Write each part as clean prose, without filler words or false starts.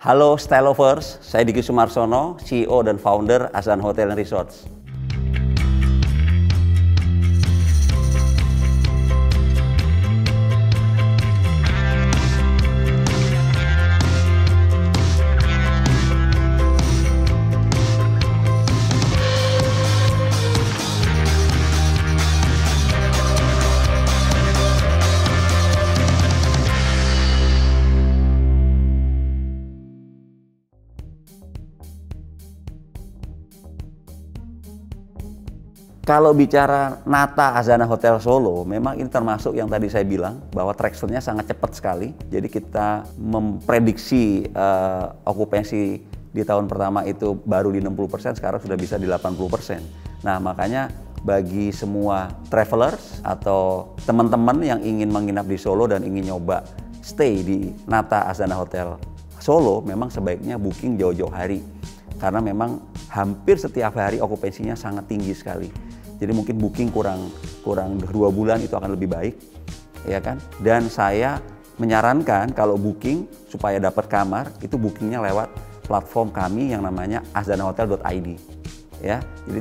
Halo Style Lovers, saya Diki Sumarsono, CEO dan founder Azan Hotel and Resorts. Kalau bicara Nata Azana Hotel Solo, memang ini termasuk yang tadi saya bilang bahwa traction-nya sangat cepat sekali. Jadi kita memprediksi okupansi di tahun pertama itu baru di 60%, sekarang sudah bisa di 80%. Nah, makanya bagi semua travelers atau teman-teman yang ingin menginap di Solo dan ingin nyoba stay di Nata Azana Hotel Solo, memang sebaiknya booking jauh-jauh hari. Karena memang hampir setiap hari okupansinya sangat tinggi sekali. Jadi mungkin booking kurang 2 bulan itu akan lebih baik, ya kan? Dan saya menyarankan kalau booking supaya dapat kamar itu bookingnya lewat platform kami yang namanya azanahotel.id, ya. Jadi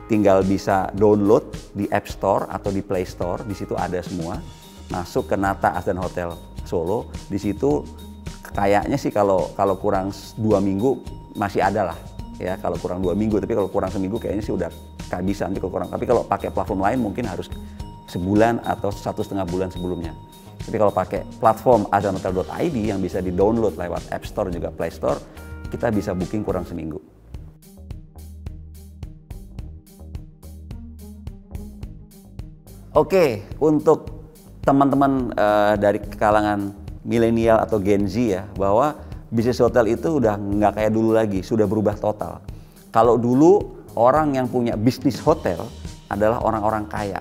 tinggal bisa download di App Store atau di Play Store, di situ ada semua. Masuk ke Nata Azana Hotel Solo, di situ kayaknya sih kalau kurang 2 minggu masih ada lah. Ya, kalau kurang 2 minggu, tapi kalau kurang seminggu kayaknya sih udah bisa nanti kalau kurang. Tapi kalau pakai platform lain mungkin harus sebulan atau 1,5 bulan sebelumnya. Tapi kalau pakai platform azanahotel.id yang bisa di-download lewat App Store juga Play Store, kita bisa booking kurang seminggu. Oke, untuk teman-teman dari kalangan milenial atau Gen Z ya, bahwa bisnis hotel itu udah nggak kayak dulu lagi, sudah berubah total. Kalau dulu orang yang punya bisnis hotel adalah orang-orang kaya.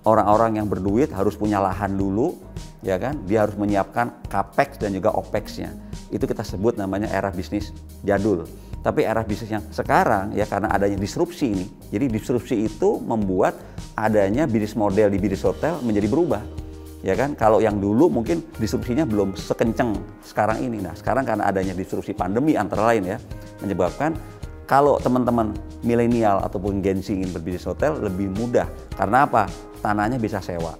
Orang-orang yang berduit harus punya lahan dulu, ya kan? Dia harus menyiapkan capex dan juga opexnya. Itu kita sebut namanya era bisnis jadul. Tapi era bisnis yang sekarang ya karena adanya disrupsi ini. Jadi disrupsi itu membuat adanya bisnis model di bisnis hotel menjadi berubah. Ya kan, kalau yang dulu mungkin disrupsinya belum sekenceng sekarang ini. Nah, sekarang karena adanya disrupsi pandemi antara lain ya, menyebabkan kalau teman-teman milenial ataupun Gen Z ingin berbisnis hotel lebih mudah. Karena apa? Tanahnya bisa sewa.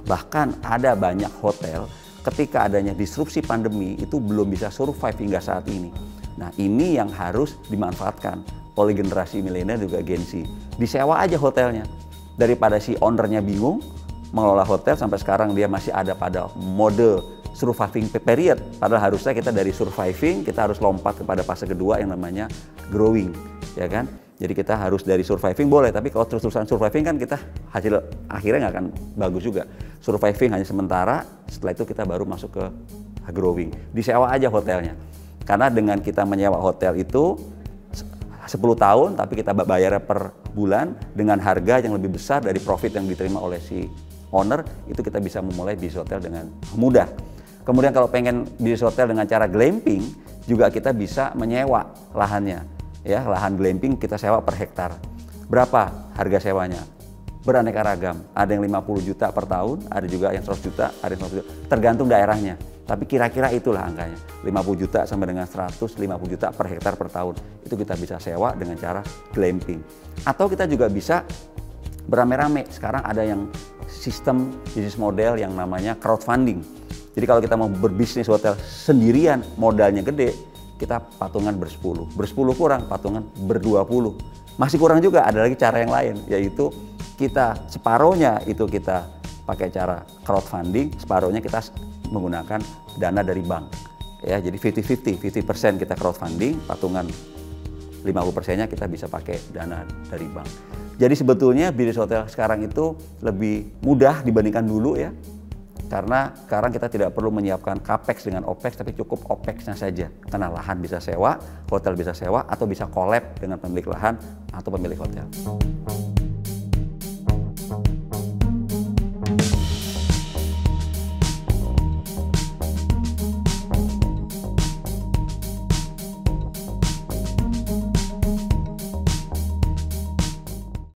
Bahkan ada banyak hotel ketika adanya disrupsi pandemi itu belum bisa survive hingga saat ini. Nah, ini yang harus dimanfaatkan oleh generasi milenial juga Gen Z. Disewa aja hotelnya. Daripada si ownernya bingung mengelola hotel sampai sekarang dia masih ada pada mode surviving period. Padahal harusnya kita dari surviving kita harus lompat kepada fase kedua yang namanya growing, ya kan? Jadi kita harus dari surviving boleh, tapi kalau terus-terusan surviving kan kita hasil akhirnya nggak akan bagus juga. Surviving hanya sementara, setelah itu kita baru masuk ke growing. Disewa aja hotelnya. Karena dengan kita menyewa hotel itu 10 tahun tapi kita bayar per bulan dengan harga yang lebih besar dari profit yang diterima oleh si owner, itu kita bisa memulai bisnis hotel dengan mudah. Kemudian kalau pengen bisnis hotel dengan cara glamping, juga kita bisa menyewa lahannya. Ya, lahan glamping kita sewa per hektar. Berapa harga sewanya? Beraneka ragam. Ada yang 50 juta per tahun, ada juga yang 100 juta, ada yang 100 juta. Tergantung daerahnya. Tapi kira-kira itulah angkanya. 50 juta sampai dengan 150 juta per hektar per tahun. Itu kita bisa sewa dengan cara glamping. Atau kita juga bisa beramai-ramai. Sekarang ada yang sistem bisnis model yang namanya crowdfunding. Jadi kalau kita mau berbisnis hotel sendirian, modalnya gede, kita patungan bersepuluh. Bersepuluh kurang, patungan berdua-puluh. Masih kurang juga, ada lagi cara yang lain, yaitu kita separohnya itu kita pakai cara crowdfunding, separohnya kita menggunakan dana dari bank. Ya, jadi 50% kita crowdfunding, patungan 50%-nya kita bisa pakai dana dari bank. Jadi sebetulnya bisnis hotel sekarang itu lebih mudah dibandingkan dulu ya. Karena sekarang kita tidak perlu menyiapkan capex dengan opex, tapi cukup opexnya saja. Karena lahan bisa sewa, hotel bisa sewa, atau bisa collab dengan pemilik lahan atau pemilik hotel.